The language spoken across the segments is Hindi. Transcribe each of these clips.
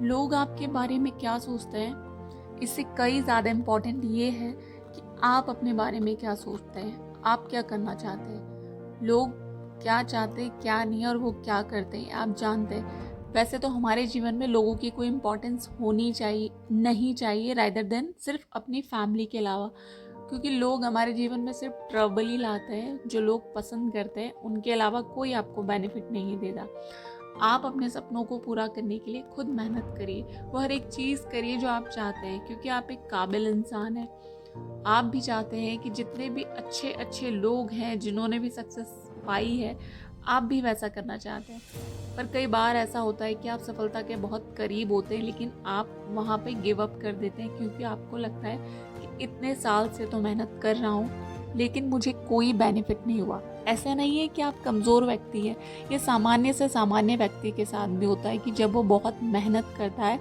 लोग आपके बारे में क्या सोचते हैं, इससे कई ज़्यादा इम्पोर्टेंट ये है कि आप अपने बारे में क्या सोचते हैं, आप क्या करना चाहते हैं। लोग क्या चाहते हैं, क्या नहीं, और वो क्या करते हैं, आप जानते हैं। वैसे तो हमारे जीवन में लोगों की कोई इम्पोर्टेंस होनी चाहिए नहीं चाहिए, रादर देन सिर्फ अपनी फैमिली के अलावा, क्योंकि लोग हमारे जीवन में सिर्फ ट्रबल ही लाते हैं। जो लोग पसंद करते हैं उनके अलावा कोई आपको बेनिफिट नहीं देता। आप अपने सपनों को पूरा करने के लिए खुद मेहनत करिए, वो हर एक चीज़ करिए जो आप चाहते हैं, क्योंकि आप एक काबिल इंसान हैं। आप भी चाहते हैं कि जितने भी अच्छे अच्छे लोग हैं जिन्होंने भी सक्सेस पाई है, आप भी वैसा करना चाहते हैं। पर कई बार ऐसा होता है कि आप सफलता के बहुत करीब होते हैं, लेकिन आप वहाँ पे गिव अप कर देते हैं, क्योंकि आपको लगता है कि इतने साल से तो मेहनत कर रहा हूँ लेकिन मुझे कोई बेनिफिट नहीं हुआ। ऐसा नहीं है कि आप कमज़ोर व्यक्ति हैं, ये सामान्य से सामान्य व्यक्ति के साथ भी होता है कि जब वो बहुत मेहनत करता है,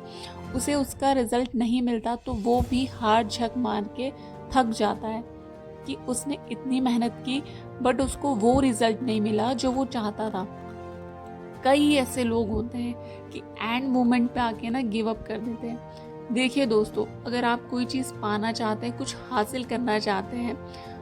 उसे उसका रिज़ल्ट नहीं मिलता तो वो भी हार झक मार के थक जाता है कि उसने इतनी मेहनत की बट उसको वो रिज़ल्ट नहीं मिला जो वो चाहता था। कई ऐसे लोग होते हैं कि एंड मोमेंट पे आके ना गिव अप कर देते हैं। देखिए दोस्तों, अगर आप कोई चीज़ पाना चाहते हैं, कुछ हासिल करना चाहते हैं,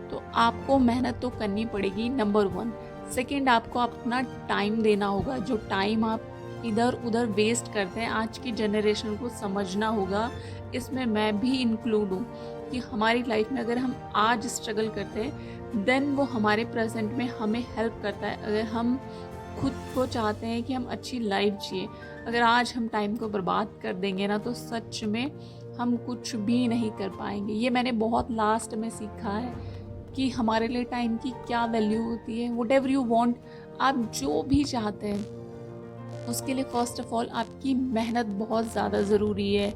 तो आपको मेहनत तो करनी पड़ेगी, नंबर 1। सेकंड, आपको अपना टाइम देना होगा। जो टाइम आप इधर उधर वेस्ट करते हैं, आज की जनरेशन को समझना होगा, इसमें मैं भी इंक्लूड हूँ, कि हमारी लाइफ में अगर हम आज स्ट्रगल करते हैं देन वो हमारे प्रेजेंट में हमें हेल्प करता है। अगर हम खुद को चाहते हैं कि हम अच्छी लाइफ जिए, अगर आज हम टाइम को बर्बाद कर देंगे ना, तो सच में हम कुछ भी नहीं कर पाएंगे। ये मैंने बहुत लास्ट में सीखा है कि हमारे लिए टाइम की क्या वैल्यू होती है। वट एवर यू वॉन्ट, आप जो भी चाहते हैं उसके लिए फ़र्स्ट ऑफ ऑल आपकी मेहनत बहुत ज़्यादा ज़रूरी है,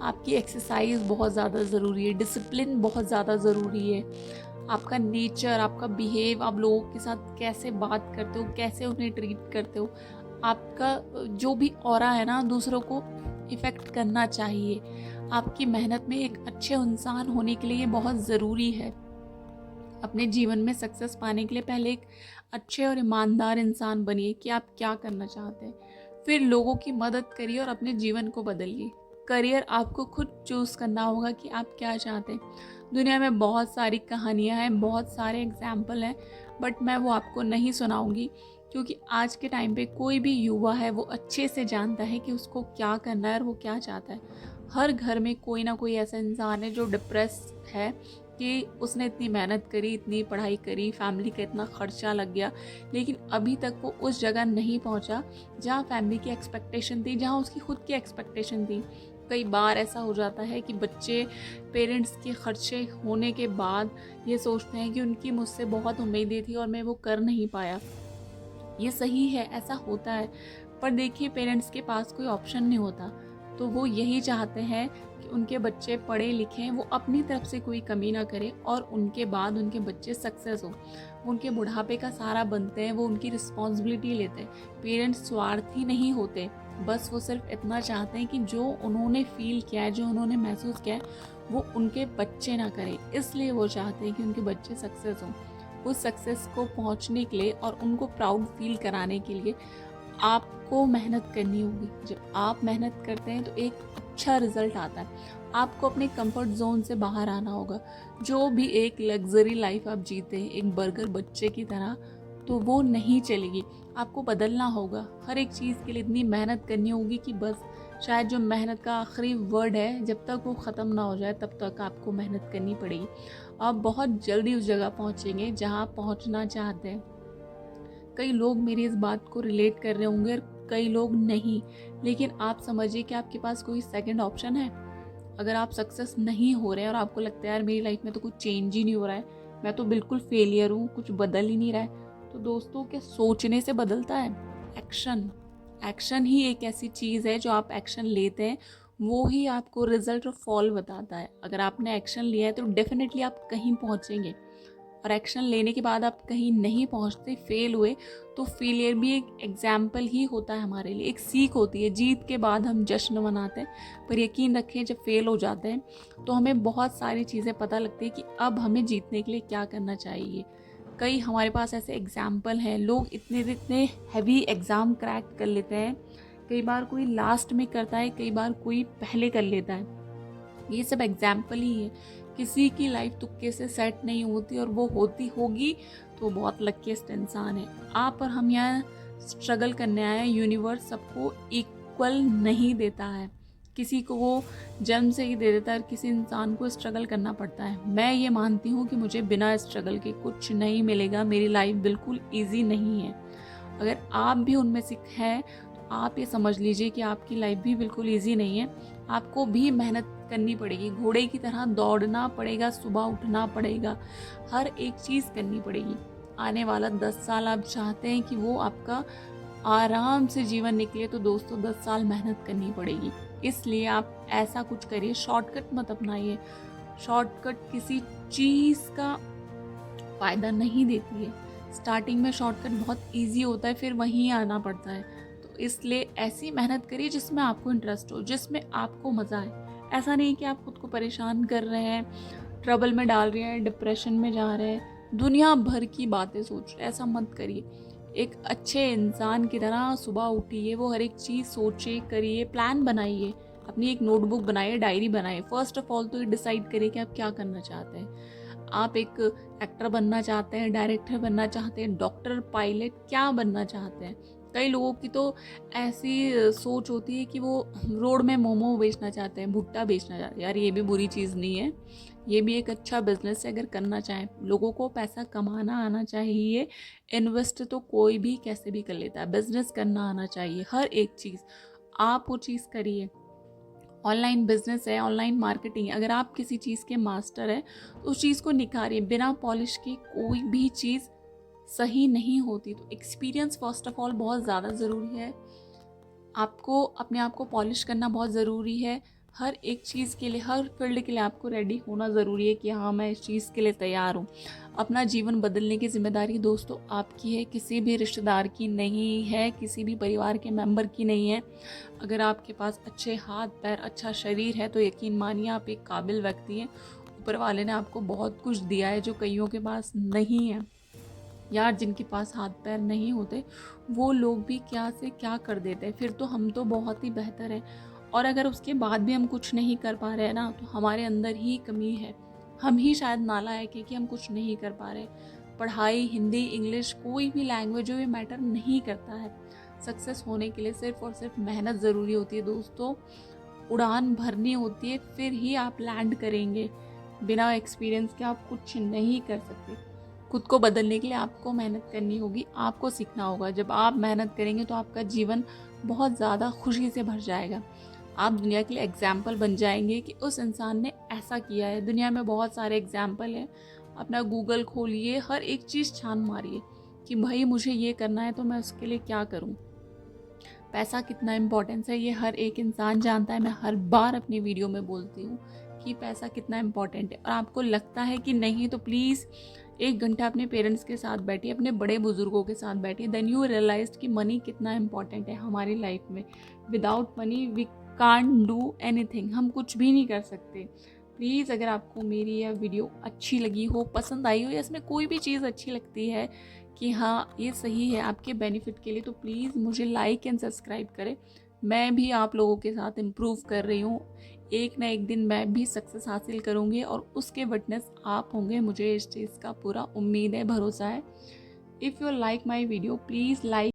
आपकी एक्सरसाइज बहुत ज़्यादा ज़रूरी है, डिसिप्लिन बहुत ज़्यादा ज़रूरी है, आपका नेचर, आपका बिहेव, आप लोगों के साथ कैसे बात करते हो, कैसे उन्हें ट्रीट करते हो, आपका जो भी ऑरा है ना, दूसरों को इफ़ेक्ट करना चाहिए। आपकी मेहनत में एक अच्छे इंसान होने के लिए ये बहुत ज़रूरी है। अपने जीवन में सक्सेस पाने के लिए पहले एक अच्छे और ईमानदार इंसान बनिए कि आप क्या करना चाहते हैं। फिर लोगों की मदद करिए और अपने जीवन को बदलिए। करियर आपको खुद चूज़ करना होगा कि आप क्या चाहते हैं। दुनिया में बहुत सारी कहानियाँ हैं, बहुत सारे एग्जाम्पल हैं, बट मैं वो आपको नहीं सुनाऊंगी, क्योंकि आज के टाइम पे कोई भी युवा है वो अच्छे से जानता है कि उसको क्या करना है और वो क्या चाहता है। हर घर में कोई ना कोई ऐसा इंसान है जो डिप्रेस है कि उसने इतनी मेहनत करी, इतनी पढ़ाई करी, फैमिली का इतना खर्चा लग गया, लेकिन अभी तक वो उस जगह नहीं पहुंचा जहां फैमिली की एक्सपेक्टेशन थी, जहां उसकी खुद की एक्सपेक्टेशन थी। कई बार ऐसा हो जाता है कि बच्चे पेरेंट्स के खर्चे होने के बाद ये सोचते हैं कि उनकी मुझसे बहुत उम्मीदें थी और मैं वो कर नहीं पाया। ये सही है, ऐसा होता है, पर देखिए पेरेंट्स के पास कोई ऑप्शन नहीं होता, तो वो यही चाहते हैं कि उनके बच्चे पढ़े लिखें, वो अपनी तरफ से कोई कमी ना करें और उनके बाद उनके बच्चे सक्सेस हो। वो उनके बुढ़ापे का सहारा बनते हैं, वो उनकी रिस्पॉन्सिबिलिटी लेते हैं। पेरेंट्स स्वार्थी नहीं होते, बस वो सिर्फ इतना चाहते हैं कि जो उन्होंने फील किया है, जो उन्होंने महसूस किया है, वो उनके बच्चे ना करें। इसलिए वो चाहते हैं कि उनके बच्चे सक्सेस हों। उस सक्सेस को पहुंचने के लिए और उनको प्राउड फील कराने के लिए आपको मेहनत करनी होगी। जब आप मेहनत करते हैं तो एक अच्छा रिजल्ट आता है। आपको अपने कंफर्ट जोन से बाहर आना होगा। जो भी एक लग्जरी लाइफ आप जीते हैं एक बर्गर बच्चे की तरह, तो वो नहीं चलेगी। आपको बदलना होगा। हर एक चीज़ के लिए इतनी मेहनत करनी होगी कि बस शायद जो मेहनत का आखिरी वर्ड है, जब तक वो ख़त्म ना हो जाए तब तक आपको मेहनत करनी पड़ेगी। आप बहुत जल्दी उस जगह पहुँचेंगे जहाँ आप पहुँचना चाहते हैं। कई लोग मेरी इस बात को रिलेट कर रहे होंगे और कई लोग नहीं, लेकिन आप समझिए कि आपके पास कोई सेकंड ऑप्शन है। अगर आप सक्सेस नहीं हो रहे हैं और आपको लगता है यार मेरी लाइफ में तो कुछ चेंज ही नहीं हो रहा है, मैं तो बिल्कुल फेलियर हूँ, कुछ बदल ही नहीं रहा है, तो दोस्तों क्या सोचने से बदलता है? एक्शन। एक्शन ही एक ऐसी चीज़ है, जो आप एक्शन लेते हैं वो ही आपको रिजल्ट और फॉल बताता है। अगर आपने एक्शन लिया है तो डेफिनेटली आप कहीं पहुँचेंगे, और एक्शन लेने के बाद आप कहीं नहीं पहुंचते, फेल हुए, तो फेलियर भी एक एग्जाम्पल ही होता है हमारे लिए, एक सीख होती है। जीत के बाद हम जश्न मनाते हैं, पर यकीन रखें जब फेल हो जाते हैं तो हमें बहुत सारी चीज़ें पता लगती है कि अब हमें जीतने के लिए क्या करना चाहिए। कई हमारे पास ऐसे एग्जाम्पल हैं, लोग इतने इतने हैवी एग्ज़ाम क्रैक कर लेते हैं कई बार कोई लास्ट में करता है, कई बार कोई पहले कर लेता है। ये सब एग्जाम्पल ही है। किसी की लाइफ तुक्के से सेट नहीं होती, और वो होती होगी तो बहुत लकीस्ट इंसान है। आप और हम यहाँ स्ट्रगल करने आए हैं। यूनिवर्स सबको इक्वल नहीं देता है, किसी को वो जन्म से ही दे देता है, और किसी इंसान को स्ट्रगल करना पड़ता है। मैं ये मानती हूँ कि मुझे बिना स्ट्रगल के कुछ नहीं मिलेगा। मेरी लाइफ बिल्कुल ईजी नहीं है। अगर आप भी उनमें से हैं तो आप ये समझ लीजिए कि आपकी लाइफ भी बिल्कुल ईजी नहीं है। आपको भी मेहनत करनी पड़ेगी, घोड़े की तरह दौड़ना पड़ेगा, सुबह उठना पड़ेगा, हर एक चीज़ करनी पड़ेगी। आने वाला 10 साल आप चाहते हैं कि वो आपका आराम से जीवन निकले, तो दोस्तों 10 साल मेहनत करनी पड़ेगी। इसलिए आप ऐसा कुछ करिए, शॉर्टकट मत अपनाइए। शॉर्टकट किसी चीज़ का फ़ायदा नहीं देती है। स्टार्टिंग में शॉर्टकट बहुत इजी होता है, फिर वहीं आना पड़ता है। तो इसलिए ऐसी मेहनत करिए जिसमें आपको इंटरेस्ट हो, जिसमें आपको मज़ा आए। ऐसा नहीं कि आप खुद को परेशान कर रहे हैं, ट्रबल में डाल रहे हैं, डिप्रेशन में जा रहे हैं, दुनिया भर की बातें सोच रहे हैं। ऐसा मत करिए। एक अच्छे इंसान की तरह सुबह उठिए, वो हर एक चीज़ सोचिए, करिए, प्लान बनाइए, अपनी एक नोटबुक बनाइए, डायरी बनाइए। फर्स्ट ऑफ ऑल तो ये डिसाइड करिए कि आप क्या करना चाहते हैं। आप एक एक्टर बनना चाहते हैं, डायरेक्टर बनना चाहते हैं, डॉक्टर, पायलट, क्या बनना चाहते हैं। कई लोगों की तो ऐसी सोच होती है कि वो रोड में मोमो बेचना चाहते हैं, भुट्टा बेचना चाहते हैं। यार ये भी बुरी चीज़ नहीं है, ये भी एक अच्छा बिजनेस है अगर करना चाहें। लोगों को पैसा कमाना आना चाहिए। इन्वेस्ट तो कोई भी कैसे भी कर लेता है, बिजनेस करना आना चाहिए। हर एक चीज़ आप वो चीज़ करिए। ऑनलाइन बिजनेस है, ऑनलाइन मार्केटिंग है, अगर आप किसी चीज़ के मास्टर हैं तो उस चीज़ को निखारिए। बिना पॉलिश के कोई भी चीज़ सही नहीं होती। तो एक्सपीरियंस फर्स्ट ऑफ ऑल बहुत ज़्यादा ज़रूरी है। आपको अपने आप को पॉलिश करना बहुत ज़रूरी है। हर एक चीज़ के लिए, हर फील्ड के लिए आपको रेडी होना ज़रूरी है कि हाँ मैं इस चीज़ के लिए तैयार हूँ। अपना जीवन बदलने की जिम्मेदारी दोस्तों आपकी है, किसी भी रिश्तेदार की नहीं है, किसी भी परिवार के मेंबर की नहीं है। अगर आपके पास अच्छे हाथ पैर, अच्छा शरीर है तो यकीन मानिए आप एक काबिल व्यक्ति हैं। ऊपर वाले ने आपको बहुत कुछ दिया है जो कईयों के पास नहीं है। यार जिनके पास हाथ पैर नहीं होते वो लोग भी क्या से क्या कर देते हैं, फिर तो हम तो बहुत ही बेहतर है। और अगर उसके बाद भी हम कुछ नहीं कर पा रहे हैं ना, तो हमारे अंदर ही कमी है। हम ही शायद नालायक है कि हम कुछ नहीं कर पा रहे। पढ़ाई, हिंदी, इंग्लिश, कोई भी लैंग्वेज हो, ये मैटर नहीं करता है। सक्सेस होने के लिए सिर्फ और सिर्फ मेहनत ज़रूरी होती है दोस्तों। उड़ान भरनी होती है, फिर ही आप लैंड करेंगे। बिना एक्सपीरियंस के आप कुछ नहीं कर सकते। खुद को बदलने के लिए आपको मेहनत करनी होगी, आपको सीखना होगा। जब आप मेहनत करेंगे तो आपका जीवन बहुत ज़्यादा खुशी से भर जाएगा। आप दुनिया के लिए एग्जाम्पल बन जाएंगे कि उस इंसान ने ऐसा किया है। दुनिया में बहुत सारे एग्जाम्पल हैं। अपना गूगल खोलिए, हर एक चीज़ छान मारिए कि भाई मुझे ये करना है तो मैं उसके लिए क्या करूँ। पैसा कितना इम्पोर्टेंस है ये हर एक इंसान जानता है। मैं हर बार अपनी वीडियो में बोलती हूँ कि पैसा कितना इम्पोर्टेंट है। और आपको लगता है कि नहीं तो प्लीज़ 1 घंटा अपने पेरेंट्स के साथ बैठिए, अपने बड़े बुजुर्गों के साथ बैठिए। देन यू रियलाइज कि मनी कितना इम्पोर्टेंट है हमारी लाइफ में। Without money we can't do anything, हम कुछ भी नहीं कर सकते। प्लीज़ अगर आपको मेरी यह वीडियो अच्छी लगी हो, पसंद आई हो, या इसमें कोई भी चीज़ अच्छी लगती है कि हाँ ये सही है आपके बेनिफिट के लिए, तो प्लीज़ मुझे लाइक एंड सब्सक्राइब करें। मैं भी आप लोगों के साथ इम्प्रूव कर रही हूँ। एक ना एक दिन मैं भी सक्सेस हासिल करूँगी और उसके विटनेस आप होंगे। मुझे इस चीज़ का पूरा उम्मीद है, भरोसा है। If you like my video please like